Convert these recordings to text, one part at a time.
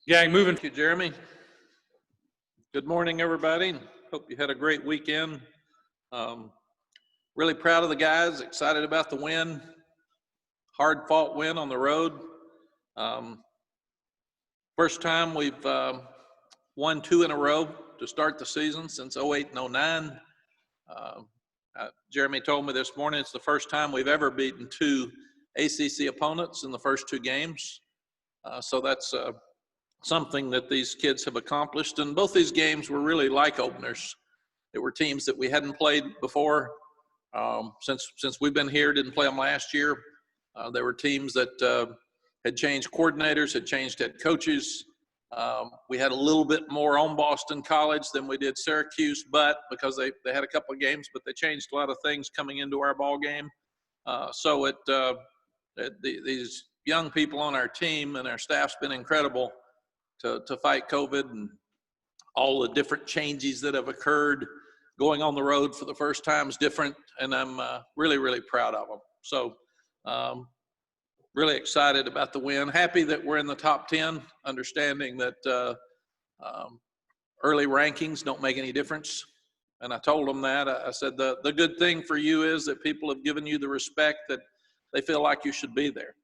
Gang moving. Thank you, Jeremy. Good morning, everybody. Hope you had a great weekend. Really proud of the guys, excited about the win. Hard-fought win on the road. First time we've won 2 in a row to start the season since 08 and 09. Jeremy told me this morning it's the first time we've ever beaten 2 ACC opponents in the first 2 games. So that's something that these kids have accomplished. And both these games were really like openers. They were teams that we hadn't played before. Since we've been here, didn't play them last year. There were teams that had changed coordinators, had changed head coaches. We had a little bit more on Boston College than we did Syracuse, but because they had a couple of games, but they changed a lot of things coming into our ball game. So these young people on our team and our staff's been incredible to fight COVID and all the different changes that have occurred. Going on the road for the first time is different, and I'm really, really proud of them. So really excited about the win. Happy that we're in the top 10, understanding that early rankings don't make any difference. And I told them that. I said the good thing for you is that people have given you the respect that they feel like you should be there.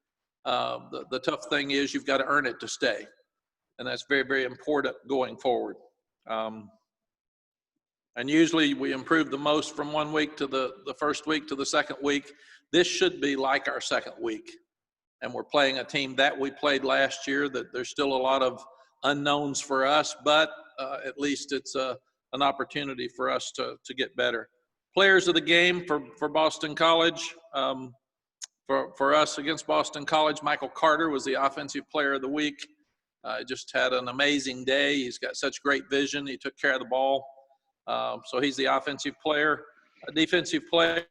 The tough thing is you've got to earn it to stay. And that's very, very important going forward. And usually we improve the most from one week to the first week to the second week. This should be like our second week. And we're playing a team that we played last year that there's still a lot of unknowns for us, but at least it's an opportunity for us to get better. Players of the game for Boston College, for us against Boston College, Michael Carter was the offensive player of the week. Just had an amazing day. He's got such great vision. He took care of the ball. So he's the offensive player. A defensive player,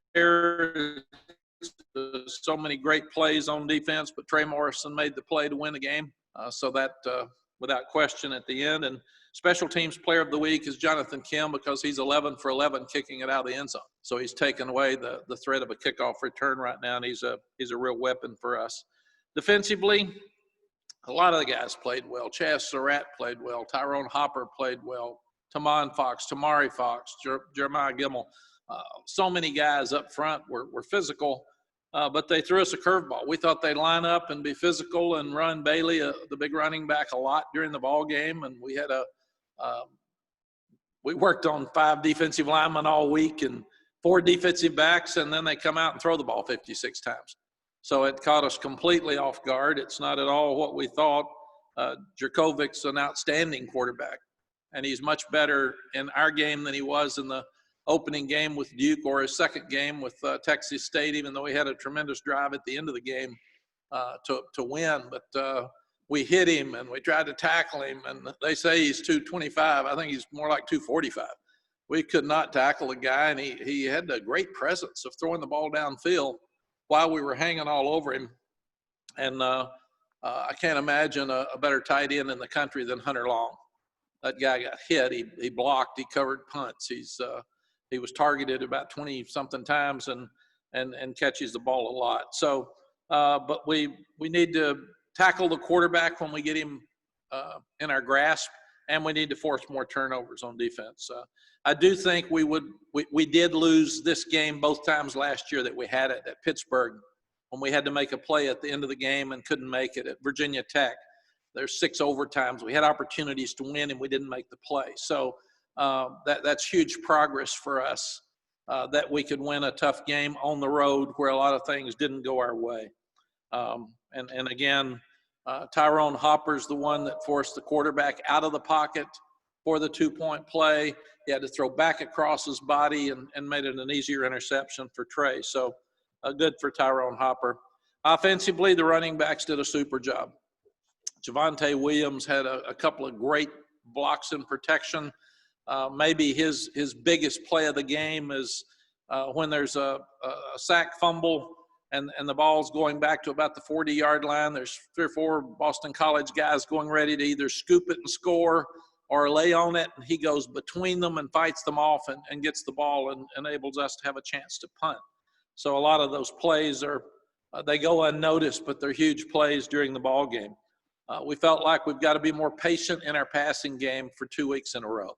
so many great plays on defense, but Trey Morrison made the play to win the game. So that, without question, at the end. And special teams player of the week is Jonathan Kim because he's 11 for 11 kicking it out of the end zone. So he's taken away the threat of a kickoff return right now, and he's a real weapon for us. Defensively, a lot of the guys played well. Chaz Surratt played well. Tyrone Hopper played well. Tamon Fox, Tamari Fox, Jeremiah Gimmel. So many guys up front were physical, but they threw us a curveball. We thought they'd line up and be physical and run Bailey, the big running back, a lot during the ball game. And we had we worked on 5 defensive linemen all week and 4 defensive backs, and then they come out and throw the ball 56 times. So it caught us completely off guard. It's not at all what we thought. Jurkovic's an outstanding quarterback, and he's much better in our game than he was in the opening game with Duke or his second game with Texas State, even though he had a tremendous drive at the end of the game to win. But we hit him, and we tried to tackle him, and they say he's 225. I think he's more like 245. We could not tackle the guy, and he had a great presence of throwing the ball downfield while we were hanging all over him. And I can't imagine a better tight end in the country than Hunter Long. That guy got hit. He blocked. He covered punts. He was targeted about 20-something times and catches the ball a lot. So, but we need to tackle the quarterback when we get him in our grasp, and we need to force more turnovers on defense. I do think we did lose this game both times last year that we had it at Pittsburgh when we had to make a play at the end of the game and couldn't make it. At Virginia Tech, there's 6 overtimes. We had opportunities to win and we didn't make the play. So that's huge progress for us that we could win a tough game on the road where a lot of things didn't go our way. And again, Tyrone Hopper's the one that forced the quarterback out of the pocket for the 2-point play. He had to throw back across his body and made it an easier interception for Trey. So good for Tyrone Hopper. Offensively, the running backs did a super job. Javonte Williams had a couple of great blocks in protection. Maybe his biggest play of the game is when there's a sack fumble and the ball's going back to about the 40-yard line. There's 3 or 4 Boston College guys going ready to either scoop it and score or lay on it, and he goes between them and fights them off and gets the ball and enables us to have a chance to punt. So a lot of those plays they go unnoticed, but they're huge plays during the ball game. We felt like we've got to be more patient in our passing game for 2 weeks in a row.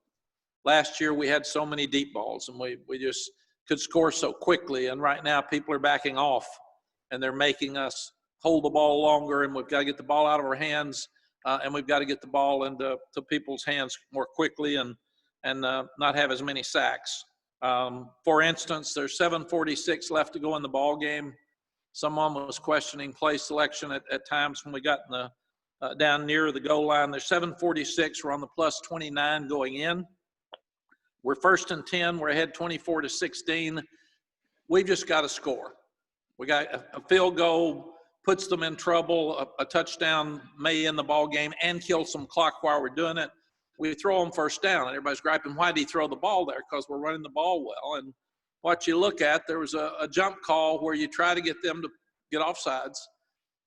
Last year, we had so many deep balls, and we just could score so quickly. And right now, people are backing off, and they're making us hold the ball longer, and we've got to get the ball out of our hands, and we've got to get the ball into people's hands more quickly and not have as many sacks. For instance, there's 7:46 left to go in the ball game. Someone was questioning play selection at times when we got in the down near the goal line. There's 7:46. We're on the plus 29 going in. We're 1st and 10. We're ahead 24-16. We've just got to score. We got a field goal puts them in trouble. A touchdown may end the ball game and kill some clock while we're doing it. We throw them 1st down, and everybody's griping, why did he throw the ball there? Because we're running the ball well. And what you look at, there was a jump call where you try to get them to get offsides,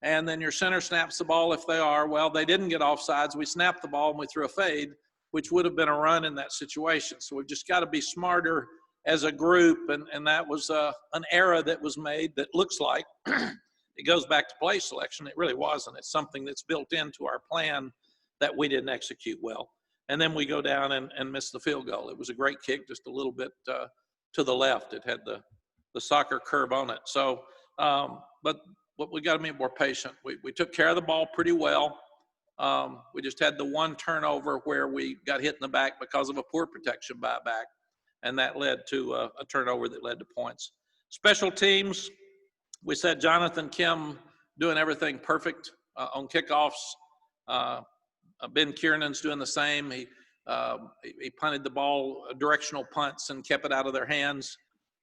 and then your center snaps the ball if they are. Well, they didn't get offsides. We snapped the ball, and we threw a fade, which would have been a run in that situation. So we've just got to be smarter as a group, and that was an error that was made that looks like it goes back to play selection. It really wasn't. It's something that's built into our plan that we didn't execute well. And then we go down and miss the field goal. It was a great kick, just a little bit to the left. It had the soccer curve on it. So, but we got to be more patient. We took care of the ball pretty well. We just had the one turnover where we got hit in the back because of a poor protection by a back, and that led to a turnover that led to points. Special teams, we said Jonathan Kim doing everything perfect on kickoffs. Ben Kiernan's doing the same. He punted the ball, directional punts, and kept it out of their hands.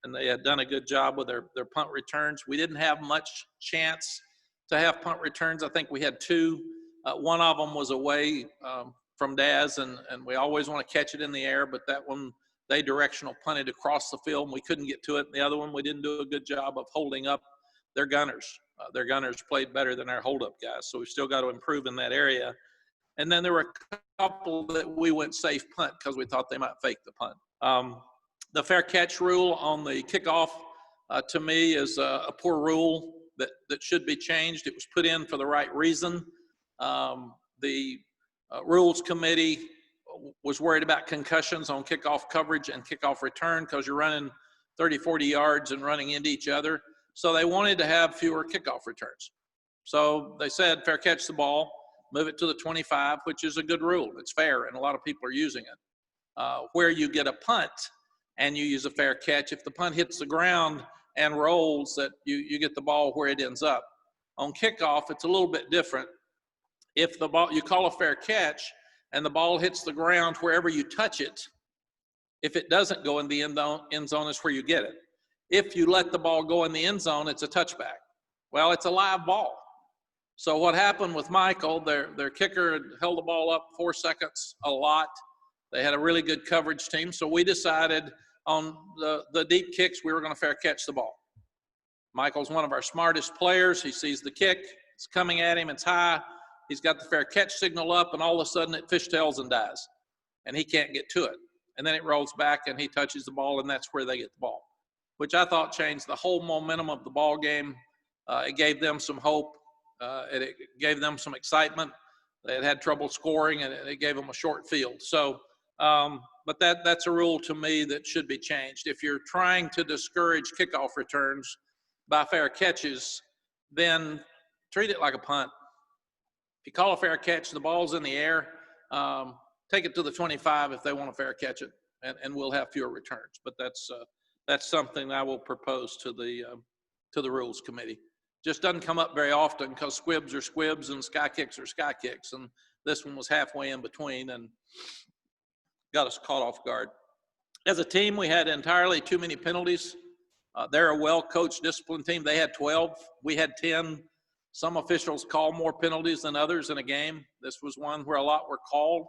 And they had done a good job with their punt returns. We didn't have much chance to have punt returns. I think we had 2. One of them was away from Daz, and we always want to catch it in the air, but that one they directional punted across the field, and we couldn't get to it. And the other one, we didn't do a good job of holding up their gunners. Their gunners played better than our hold-up guys, so we've still got to improve in that area. And then there were a couple that we went safe punt because we thought they might fake the punt. The fair catch rule on the kickoff, to me, is a poor rule that should be changed. It was put in for the right reason. The rules committee was worried about concussions on kickoff coverage and kickoff return because you're running 30, 40 yards and running into each other. So they wanted to have fewer kickoff returns. So they said, fair catch the ball, move it to the 25, which is a good rule. It's fair, and a lot of people are using it. Where you get a punt and you use a fair catch, if the punt hits the ground and rolls, that you get the ball where it ends up. On kickoff, it's a little bit different. If the ball, you call a fair catch and the ball hits the ground wherever you touch it, if it doesn't go in the end zone is where you get it. If you let the ball go in the end zone, it's a touchback. Well, it's a live ball. So what happened with Michael, their kicker had held the ball up 4 seconds a lot. They had a really good coverage team. So we decided on the deep kicks, we were going to fair catch the ball. Michael's one of our smartest players. He sees the kick. It's coming at him. It's high. He's got the fair catch signal up, and all of a sudden it fishtails and dies, and he can't get to it. And then it rolls back, and he touches the ball, and that's where they get the ball, which I thought changed the whole momentum of the ball game. It gave them some hope. It gave them some excitement. They had had trouble scoring, and it gave them a short field. So, but that's a rule to me that should be changed. If you're trying to discourage kickoff returns by fair catches, then treat it like a punt. If you call a fair catch, the ball's in the air, take it to the 25 if they want to fair catch it, and we'll have fewer returns. But that's something I will propose to the rules committee. Just doesn't come up very often because squibs are squibs and sky kicks are sky kicks, and this one was halfway in between and got us caught off guard. As a team, we had entirely too many penalties. They're a well-coached, disciplined team. They had 12. We had 10. Some officials call more penalties than others in a game. This was one where a lot were called.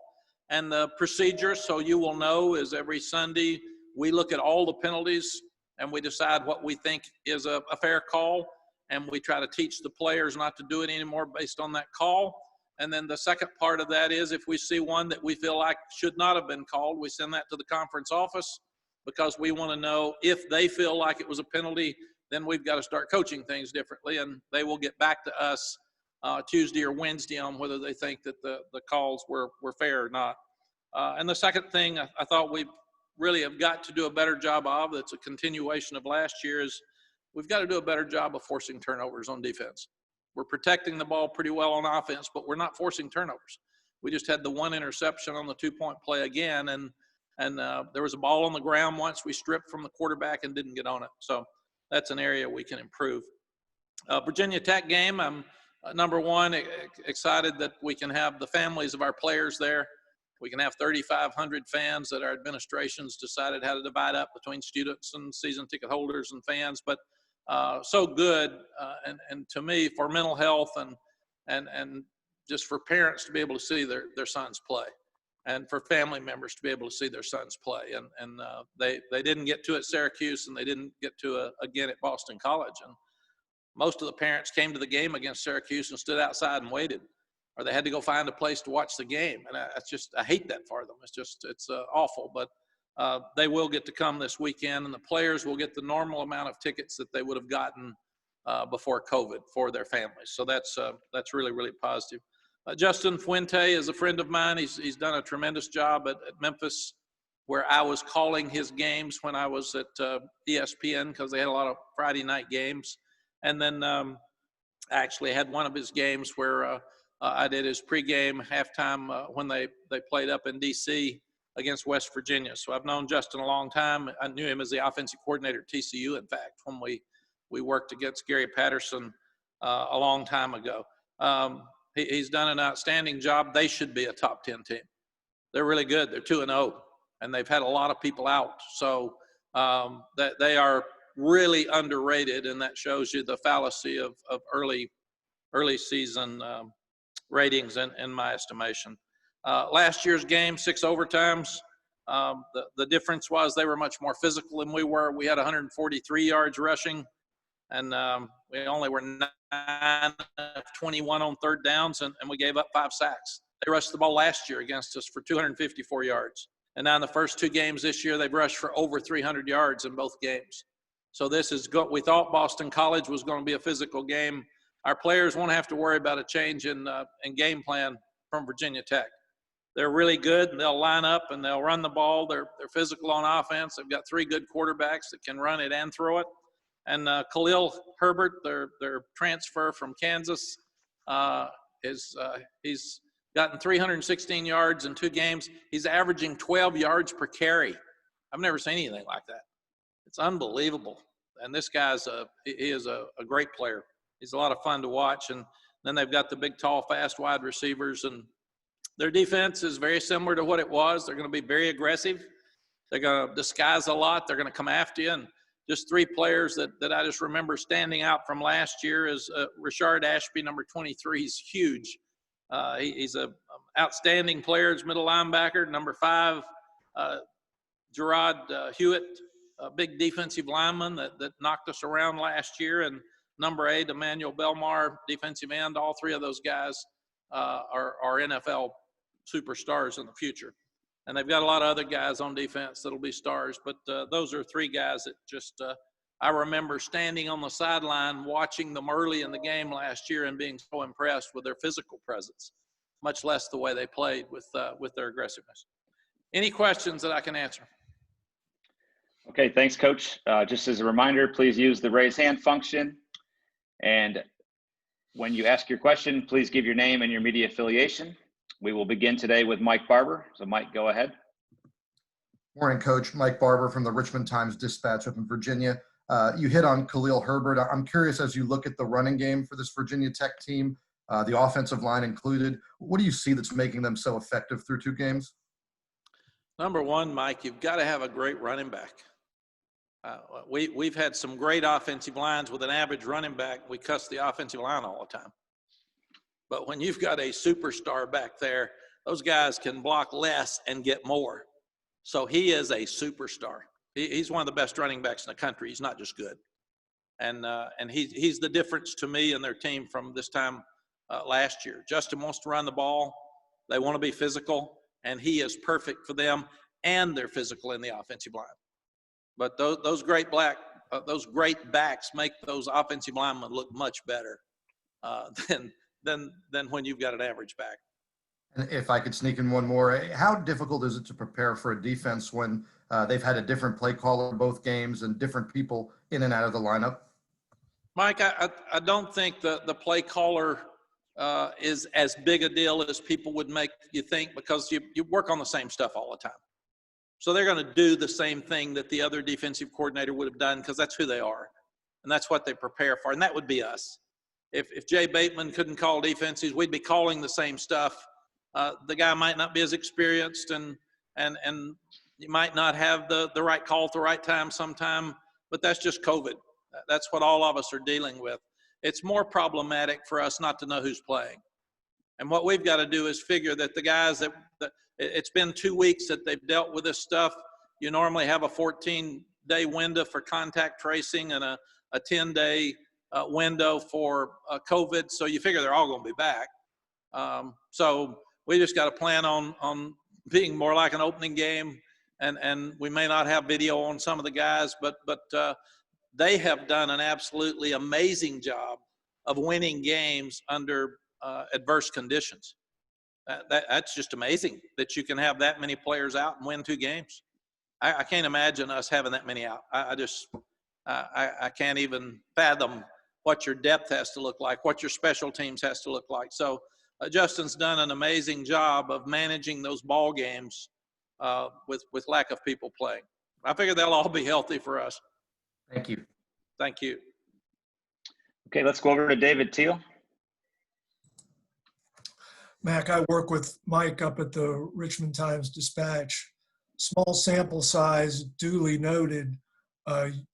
And the procedure, so you will know, is every Sunday we look at all the penalties and we decide what we think is a fair call. And we try to teach the players not to do it anymore based on that call. And then the second part of that is if we see one that we feel like should not have been called, we send that to the conference office because we want to know if they feel like it was a penalty, then we've got to start coaching things differently, and they will get back to us Tuesday or Wednesday on whether they think that the calls were fair or not. And the second thing I thought we really have got to do a better job of, that's a continuation of last year, is we've got to do a better job of forcing turnovers on defense. We're protecting the ball pretty well on offense, but we're not forcing turnovers. We just had the one interception on the 2-point play again, and there was a ball on the ground once we stripped from the quarterback and didn't get on it. So that's an area we can improve. Virginia Tech game, I'm number one, excited that we can have the families of our players there. We can have 3,500 fans that our administration's decided how to divide up between students and season ticket holders and fans, but so good, and to me, for mental health and just for parents to be able to see their sons play, and for family members to be able to see their sons play. And they didn't get to at Syracuse, and they didn't get to again at Boston College. And most of the parents came to the game against Syracuse and stood outside and waited, or they had to go find a place to watch the game. And I hate that for them. It's awful, but they will get to come this weekend, and the players will get the normal amount of tickets that they would have gotten before COVID for their families. So that's really, really positive. Justin Fuente is a friend of mine. He's done a tremendous job at Memphis, where I was calling his games when I was at ESPN, because they had a lot of Friday night games. And then I actually had one of his games where I did his pregame, halftime when they played up in D.C. against West Virginia. So I've known Justin a long time. I knew him as the offensive coordinator at TCU, in fact, when we worked against Gary Patterson a long time ago. He's done an outstanding job. They should be a top 10 team. They're really good. They're 2-0, and they've had a lot of people out. So that they are really underrated, and that shows you the fallacy of early season ratings in my estimation. Last year's game, 6 overtimes. The difference was they were much more physical than we were. We had 143 yards rushing, and we only were 9 of 21 on third downs, and we gave up 5 sacks. They rushed the ball last year against us for 254 yards. And now in the first 2 games this year, they've rushed for over 300 yards in both games. So this is good. We thought Boston College was going to be a physical game. Our players won't have to worry about a change in game plan from Virginia Tech. They're really good, and they'll line up and they'll run the ball. They're physical on offense. They've got 3 good quarterbacks that can run it and throw it. And Khalil Herbert, their transfer from Kansas, he's gotten 316 yards in 2 games. He's averaging 12 yards per carry. I've never seen anything like that. It's unbelievable. And this guy's he is a great player. He's a lot of fun to watch. And then they've got the big, tall, fast wide receivers. And their defense is very similar to what it was. They're going to be very aggressive. They're going to disguise a lot. They're going to come after you. And just 3 players that I just remember standing out from last year is Rashard Ashby, number 23. He's huge. He's an outstanding player as middle linebacker. Number 5, Gerard Hewitt, a big defensive lineman that knocked us around last year. And number 8, Emmanuel Belmar, defensive end. All 3 of those guys are NFL superstars in the future. And they've got a lot of other guys on defense that'll be stars. But those are 3 guys that just I remember standing on the sideline watching them early in the game last year and being so impressed with their physical presence, much less the way they played with their aggressiveness. Any questions that I can answer? Okay, thanks, Coach. Just as a reminder, please use the raise hand function. And when you ask your question, please give your name and your media affiliation. We will begin today with Mike Barber. So Mike, go ahead. Morning, Coach. Mike Barber from the Richmond Times-Dispatch up in Virginia. You hit on Khalil Herbert. I'm curious, as you look at the running game for this Virginia Tech team, the offensive line included, what do you see that's making them so effective through 2 games? Number 1, Mike, you've got to have a great running back. We've had some great offensive lines with an average running back. We cuss the offensive line all the time. But when you've got a superstar back there, those guys can block less and get more. So he is a superstar. He's one of the best running backs in the country. He's not just good. And he's the difference to me and their team from this time last year. Justin wants to run the ball. They want to be physical, and he is perfect for them, and they're physical in the offensive line. But those great backs make those offensive linemen look much better than when you've got an average back. And if I could sneak in one more, how difficult is it to prepare for a defense when they've had a different play caller both games and different people in and out of the lineup? Mike, I don't think the play caller is as big a deal as people would make you think, because you work on the same stuff all the time. So they're going to do the same thing that the other defensive coordinator would have done, because that's who they are. And that's what they prepare for. And that would be us. If Jay Bateman couldn't call defenses, we'd be calling the same stuff. The guy might not be as experienced, and you might not have the right call at the right time sometime, but that's just COVID. That's what all of us are dealing with. It's more problematic for us not to know who's playing. And what we've got to do is figure that the guys that it's been 2 weeks that they've dealt with this stuff. You normally have a 14-day window for contact tracing and a 10-day window for COVID. So you figure they're all going to be back. So we just got to plan on being more like an opening game. And we may not have video on some of the guys, but they have done an absolutely amazing job of winning games under adverse conditions. That's just amazing that you can have that many players out and win 2 games. I can't imagine us having that many out. I can't even fathom what your depth has to look like, what your special teams has to look like. So Justin's done an amazing job of managing those ball games with lack of people playing. I figure they'll all be healthy for us. Thank you. Thank you. Okay, let's go over to David Teal. Mack, I work with Mike up at the Richmond Times-Dispatch. Small sample size, duly noted.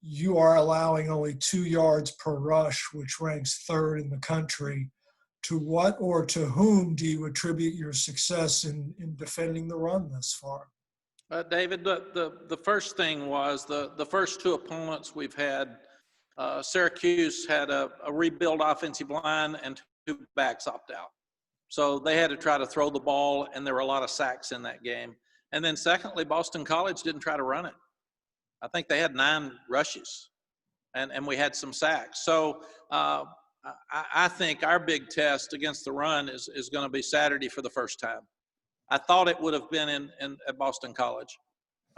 You are allowing only 2 yards per rush, which ranks 3rd in the country. To what or to whom do you attribute your success in defending the run thus far? David, the first thing was the first 2 opponents we've had, Syracuse had a rebuild offensive line and 2 backs opt out. So they had to try to throw the ball, and there were a lot of sacks in that game. And then secondly, Boston College didn't try to run it. I think they had 9 rushes, and we had some sacks. So I think our big test against the run is going to be Saturday for the first time. I thought it would have been at Boston College.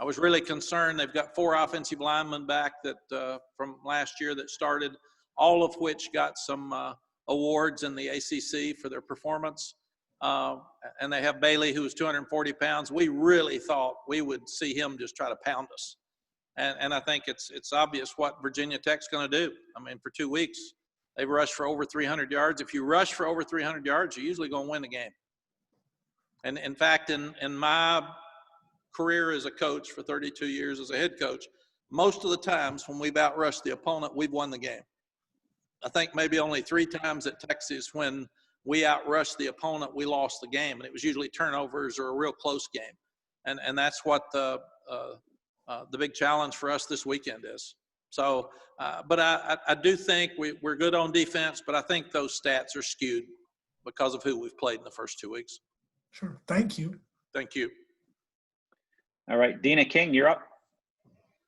I was really concerned. They've got 4 offensive linemen back that from last year that started, all of which got some awards in the ACC for their performance. And they have Bailey, who was 240 pounds. We really thought we would see him just try to pound us. And I think it's obvious what Virginia Tech's going to do. I mean, for 2 weeks, they've rushed for over 300 yards. If you rush for over 300 yards, you're usually going to win the game. And in fact, in my career as a coach for 32 years as a head coach, most of the times when we've outrushed the opponent, we've won the game. I think maybe only 3 times at Texas when we outrushed the opponent, we lost the game, and it was usually turnovers or a real close game. And that's what the big challenge for us this weekend is. So, but I do think we're good on defense, but I think those stats are skewed because of who we've played in the first 2 weeks. Sure. Thank you. Thank you. All right, Dina King, you're up.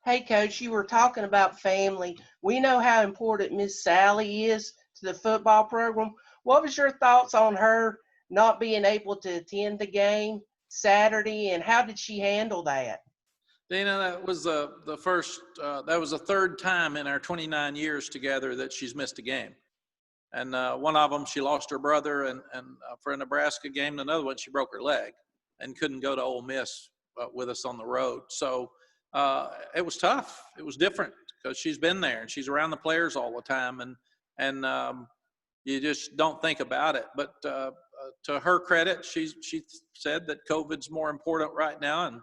Hey, Coach, you were talking about family. We know how important Miss Sally is to the football program. What was your thoughts on her not being able to attend the game Saturday, and how did she handle that? Dana, that was the first, that was the 3rd time in our 29 years together that she's missed a game. And one of them, she lost her brother and for a Nebraska game. Another one, she broke her leg and couldn't go to Ole Miss with us on the road. So it was tough. It was different because she's been there and she's around the players all the time. And you just don't think about it. But to her credit, she said that COVID's more important right now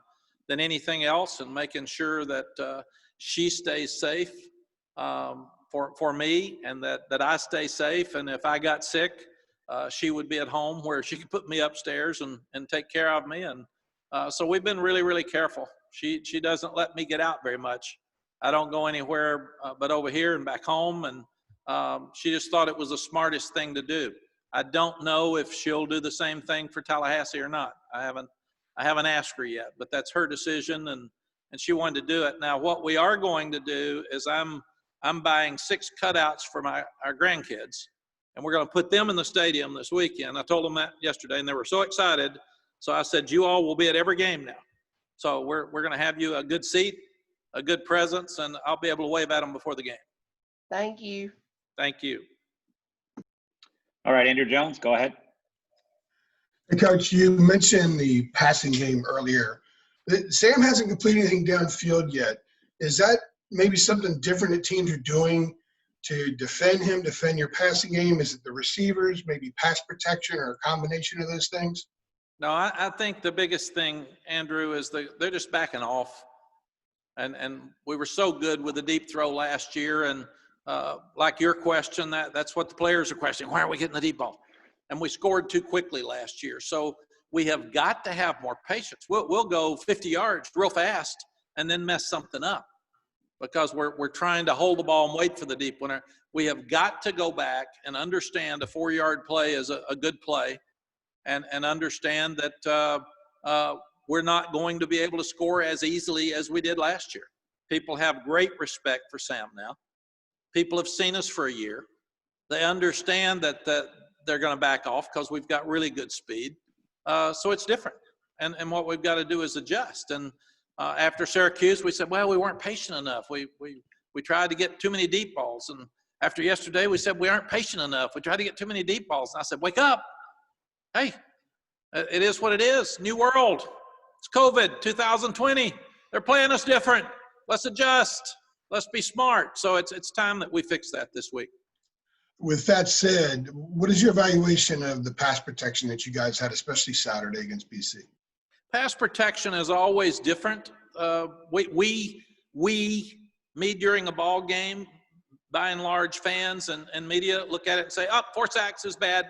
than anything else, and making sure that she stays safe for me, and that I stay safe. And if I got sick, she would be at home where she could put me upstairs and take care of me. And so we've been really, really careful. She doesn't let me get out very much. I don't go anywhere but over here and back home. And she just thought it was the smartest thing to do. I don't know if she'll do the same thing for Tallahassee or not. I haven't asked her yet, but that's her decision, and she wanted to do it. Now, what we are going to do is I'm buying 6 cutouts for our grandkids, and we're going to put them in the stadium this weekend. I told them that yesterday, and they were so excited. So I said, you all will be at every game now. So we're going to have you a good seat, a good presence, and I'll be able to wave at them before the game. Thank you. Thank you. All right, Andrew Jones, go ahead. Hey, Coach, you mentioned the passing game earlier. Sam hasn't completed anything downfield yet. Is that maybe something different that teams are doing to defend him, defend your passing game? Is it the receivers, maybe pass protection, or a combination of those things? No, I think the biggest thing, Andrew, is they're just backing off. And we were so good with the deep throw last year. And like your question, that's what the players are questioning. Why aren't we getting the deep ball? And we scored too quickly last year. So we have got to have more patience. We'll go 50 yards real fast and then mess something up because we're trying to hold the ball and wait for the deep winner. We have got to go back and understand a 4-yard play is a good play and understand that we're not going to be able to score as easily as we did last year. People have great respect for Sam now. People have seen us for a year. They understand that they're going to back off because we've got really good speed. So it's different. And what we've got to do is adjust. And after Syracuse, we said, well, we weren't patient enough. We tried to get too many deep balls. And after yesterday, we said, we aren't patient enough. We tried to get too many deep balls. And I said, wake up. Hey, it is what it is. New world. It's COVID 2020. They're playing us different. Let's adjust. Let's be smart. So it's time that we fix that this week. With that said, what is your evaluation of the pass protection that you guys had, especially Saturday against BC? Pass protection is always different. Me during a ball game, by and large, fans and media look at it and say, oh, 4 sacks is bad.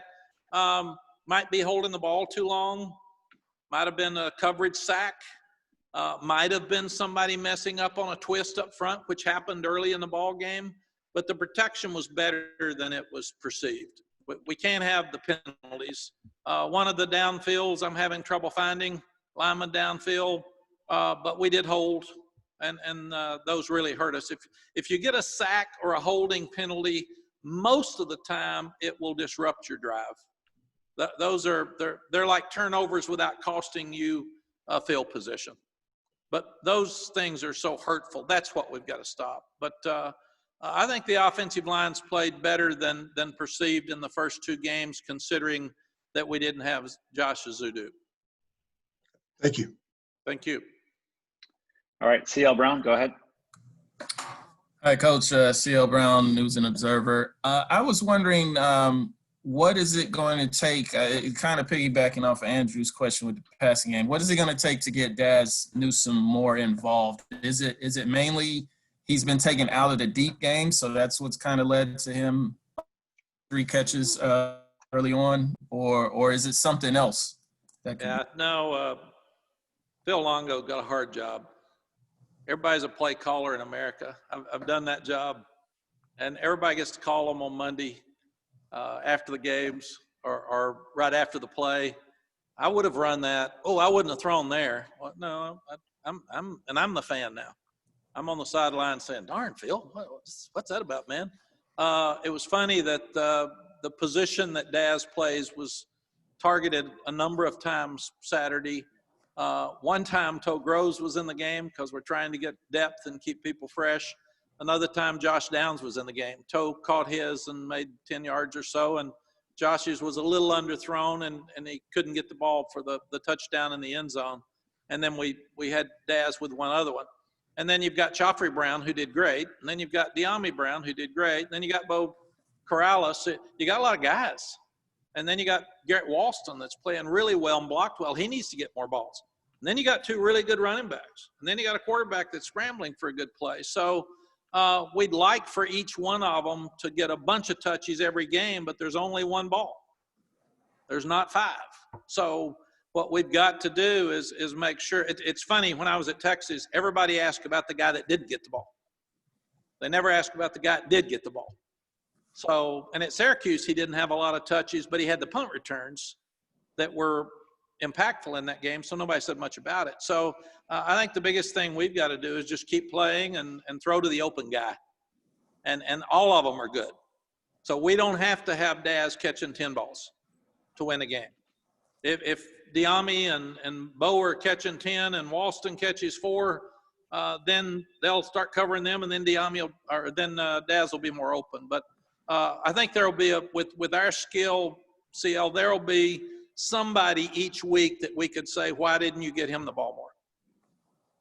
Might be holding the ball too long. Might have been a coverage sack. Might have been somebody messing up on a twist up front, which happened early in the ball game. But the protection was better than it was perceived. We can't have the penalties. One of the downfields I'm having trouble finding, lineman downfield, but we did hold, and those really hurt us. If you get a sack or a holding penalty, most of the time it will disrupt your drive. They're like turnovers without costing you a field position. But those things are so hurtful. That's what we've got to stop. But I think the offensive line's played better than perceived in the first 2 games, considering that we didn't have Josh Azudu. Thank you. Thank you. All right, CL Brown, go ahead. Hi, Coach. CL Brown, News and Observer. I was wondering, what is it going to take, kind of piggybacking off of Andrew's question with the passing game, what is it going to take to get Daz Newsome more involved? Is it mainly he's been taken out of the deep game, so that's what's kind of led to him 3 catches early on, or is it something else? Phil Longo got a hard job. Everybody's a play caller in America. I've done that job, and everybody gets to call them on Monday after the games or right after the play. I would have run that. Oh, I wouldn't have thrown there. Well, no, I'm the fan now. I'm on the sideline saying, darn, Phil, what's that about, man? It was funny that the position that Daz plays was targeted a number of times Saturday. One time, Toe Groves was in the game because we're trying to get depth and keep people fresh. Another time, Josh Downs was in the game. Toe caught his and made 10 yards or so, and Josh's was a little underthrown, and he couldn't get the ball for the touchdown in the end zone. And then we had Daz with one other one. And then you've got Joffrey Brown, who did great. And then you've got De'Ami Brown, who did great. And then you got Bo Corrales. You got a lot of guys. And then you got Garrett Walston that's playing really well and blocked well. He needs to get more balls. And then you got 2 really good running backs. And then you got a quarterback that's scrambling for a good play. So we'd like for each one of them to get a bunch of touches every game, but there's only 1 ball. There's not 5. So what we've got to do is make sure. It's funny, when I was at Texas, everybody asked about the guy that didn't get the ball. They never asked about the guy that did get the ball. So, and at Syracuse, he didn't have a lot of touches, but he had the punt returns that were impactful in that game, so nobody said much about it. So I think the biggest thing we've got to do is just keep playing and throw to the open guy. And all of them are good. So we don't have to have Daz catching 10 balls to win a game. If Diami and Bo are catching 10 and Walston catches 4, then they'll start covering them, and then Daz will be more open. But I think there will be with our skill, CL, there will be somebody each week that we could say, why didn't you get him the ball more?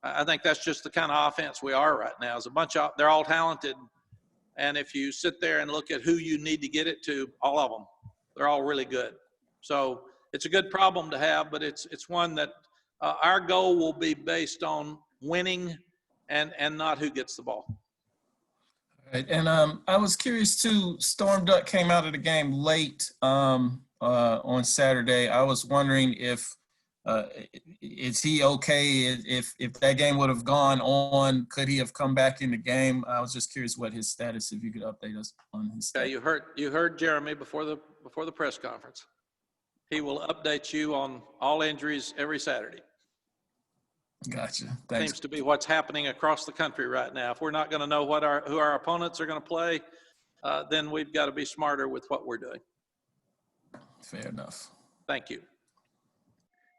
I think that's just the kind of offense we are right now. Is they're all talented, and if you sit there and look at who you need to get it to, all of them, they're all really good. So it's a good problem to have, but it's one that our goal will be based on winning and not who gets the ball. Right. And I was curious too, Storm Duck came out of the game late on Saturday. I was wondering if is he okay? If that game would have gone on, could he have come back in the game? I was just curious what his status, if you could update us on his status. Okay, you heard Jeremy before the press conference. He will update you on all injuries every Saturday. Gotcha. Thanks. Seems to be what's happening across the country right now. If we're not going to know who our opponents are going to play, then we've got to be smarter with what we're doing. Fair enough. Thank you.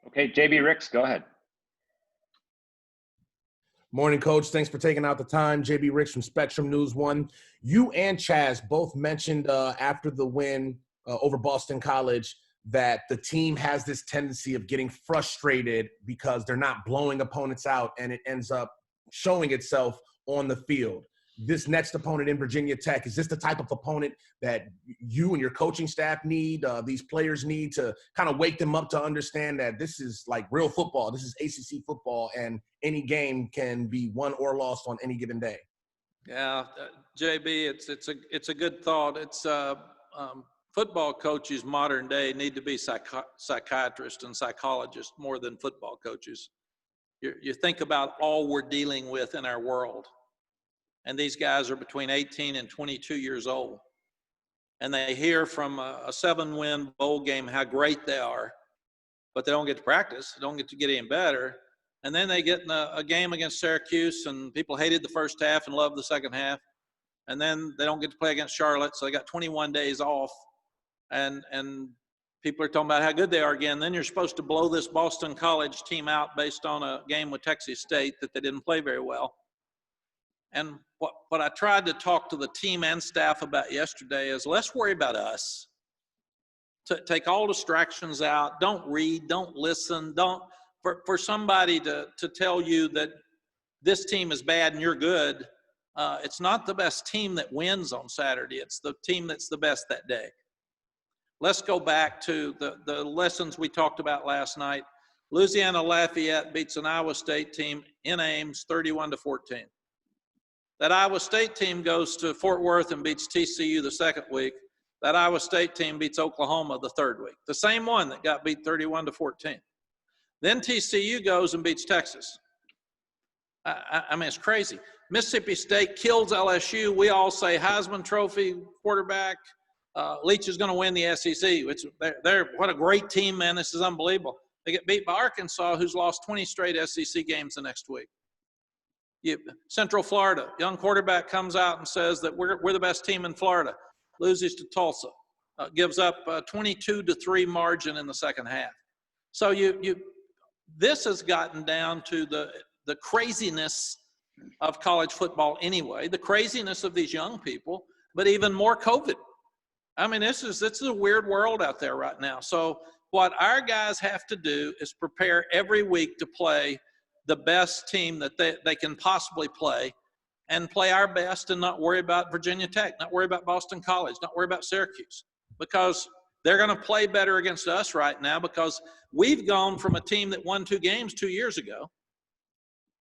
Okay, JB Ricks, go ahead. Morning, Coach. Thanks for taking out the time. JB Ricks from Spectrum News 1. You and Chaz both mentioned after the win over Boston College that the team has this tendency of getting frustrated because they're not blowing opponents out, and it ends up showing itself on the field. This next opponent in Virginia Tech, is this the type of opponent that you and your coaching staff need, these players need to kind of wake them up to understand that this is like real football, this is ACC football, and any game can be won or lost on any given day? Yeah, JB, it's a good thought. It's football coaches modern day need to be psychiatrists and psychologists more than football coaches. You think about all we're dealing with in our world. And these guys are between 18 and 22 years old. And they hear from a 7-win bowl game how great they are, but they don't get to practice. They don't get to get any better. And then they get in a game against Syracuse, and people hated the first half and loved the second half. And then they don't get to play against Charlotte, so they got 21 days off. And people are talking about how good they are again. Then you're supposed to blow this Boston College team out based on a game with Texas State that they didn't play very well. And what I tried to talk to the team and staff about yesterday is, let's worry about us. Take all distractions out. Don't read. Don't listen. For somebody to tell you that this team is bad and you're good, it's not the best team that wins on Saturday. It's the team that's the best that day. Let's go back to the lessons we talked about last night. Louisiana Lafayette beats an Iowa State team in Ames 31-14. That Iowa State team goes to Fort Worth and beats TCU the second week. That Iowa State team beats Oklahoma the third week. The same one that got beat 31-14. Then TCU goes and beats Texas. I mean, it's crazy. Mississippi State kills LSU. We all say Heisman Trophy quarterback. Leach is going to win the SEC. They're what a great team, man. This is unbelievable. They get beat by Arkansas, who's lost 20 straight SEC games the next week. Central Florida, young quarterback comes out and says that we're the best team in Florida, loses to Tulsa, gives up a 22-3 margin in the second half. So this has gotten down to the craziness of college football anyway, the craziness of these young people, but even more COVID. I mean, it's a weird world out there right now. So what our guys have to do is prepare every week to play the best team that they can possibly play, and play our best, and not worry about Virginia Tech, not worry about Boston College, not worry about Syracuse, because they're going to play better against us right now, because we've gone from a team that won 2 games 2 years ago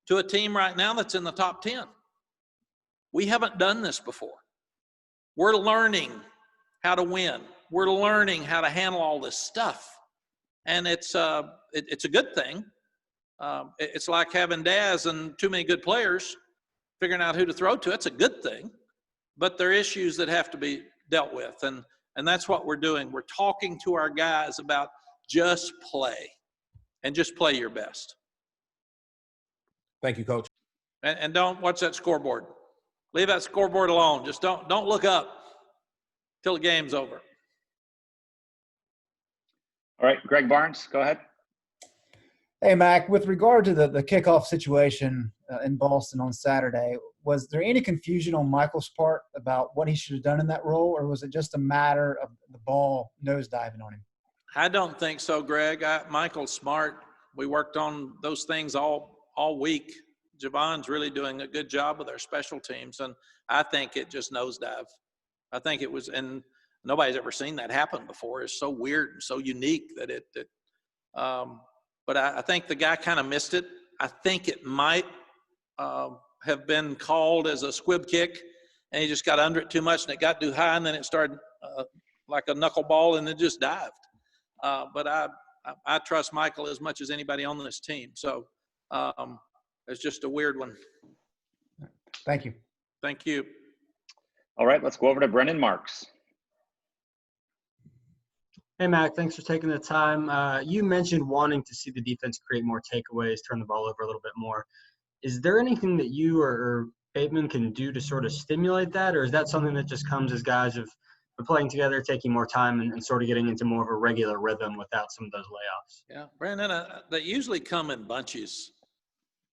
to a team right now that's in the top 10. We haven't done this before. We're learning how to win. We're learning how to handle all this stuff. And it's a good thing. It's like having Daz and too many good players, figuring out who to throw to. It's a good thing, but there are issues that have to be dealt with, and that's what we're doing. We're talking to our guys about just play, and just play your best. Thank you, Coach. And don't watch that scoreboard. Leave that scoreboard alone. Just don't look up. till the game's over. All right, Greg Barnes, go ahead. Hey, Mack, with regard to the kickoff situation in Boston on Saturday, was there any confusion on Michael's part about what he should have done in that role, or was it just a matter of the ball nosediving on him? I don't think so, Greg. Michael's smart. We worked on those things all week. Javon's really doing a good job with our special teams, and I think it just nosedived. I think it was, and nobody's ever seen that happen before. It's so weird and so unique that but I think the guy kind of missed it. I think it might have been called as a squib kick, and he just got under it too much, and it got too high, and then it started like a knuckleball, and it just dived. But I trust Michael as much as anybody on this team. So it's just a weird one. Thank you. Thank you. All right, let's go over to Brendan Marks. Hey, Mack, thanks for taking the time. You mentioned wanting to see the defense create more takeaways, turn the ball over a little bit more. Is there anything that you or Bateman can do to sort of stimulate that, or is that something that just comes as guys have been playing together, taking more time and sort of getting into more of a regular rhythm without some of those layoffs? Yeah, Brandon, they usually come in bunches.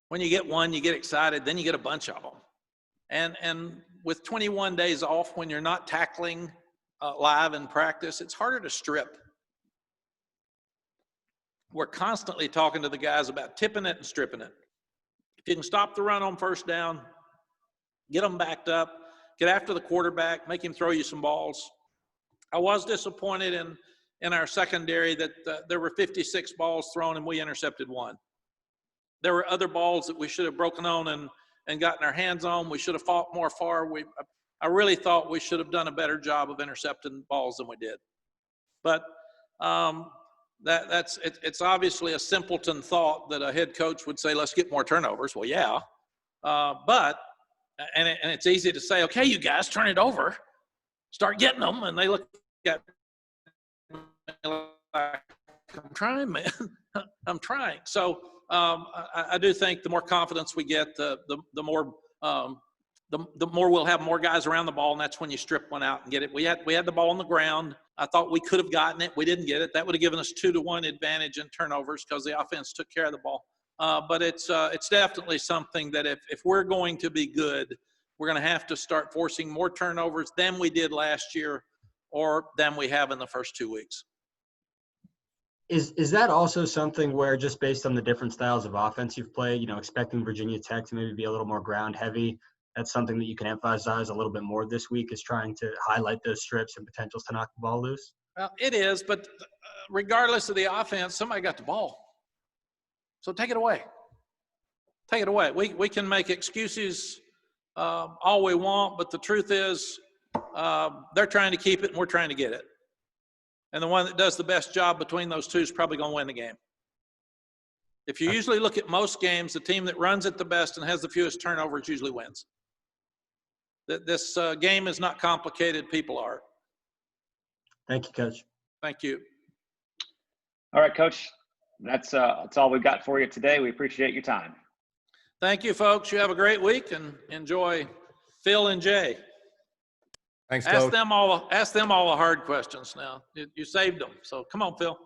When you get one, you get excited, then you get a bunch of them. And with 21 days off, when you're not tackling live in practice, it's harder to strip. We're constantly talking to the guys about tipping it and stripping it. If you can stop the run on first down, get them backed up, get after the quarterback, make him throw you some balls. I was disappointed in our secondary that there were 56 balls thrown and we intercepted one. There were other balls that we should have broken on and gotten our hands on. We should have fought more far. I really thought we should have done a better job of intercepting balls than we did. But it's obviously a simpleton thought that a head coach would say, let's get more turnovers. Well, yeah. But it's easy to say, okay, you guys, turn it over. Start getting them. And they look at me like, I'm trying, man. I'm trying. So I do think the more confidence we get, the more we'll have more guys around the ball, and that's when you strip one out and get it. We had the ball on the ground. I thought we could have gotten it. We didn't get it. That would have given us 2-1 advantage in turnovers because the offense took care of the ball. But it's definitely something that if we're going to be good, we're going to have to start forcing more turnovers than we did last year or than we have in the first 2 weeks. Is that also something where, just based on the different styles of offense you've played, expecting Virginia Tech to maybe be a little more ground heavy, that's something that you can emphasize a little bit more this week, is trying to highlight those strips and potentials to knock the ball loose? Well, it is, but regardless of the offense, somebody got the ball. So take it away. Take it away. We can make excuses all we want, but the truth is they're trying to keep it and we're trying to get it. And the one that does the best job between those two is probably going to win the game. If you usually look at most games, the team that runs it the best and has the fewest turnovers usually wins. This game is not complicated. People are. Thank you, Coach. Thank you. All right, Coach. That's all we've got for you today. We appreciate your time. Thank you, folks. You have a great week and enjoy Phil and Jay. Thanks, Coach. Ask them all the hard questions now. You saved them. So come on, Phil.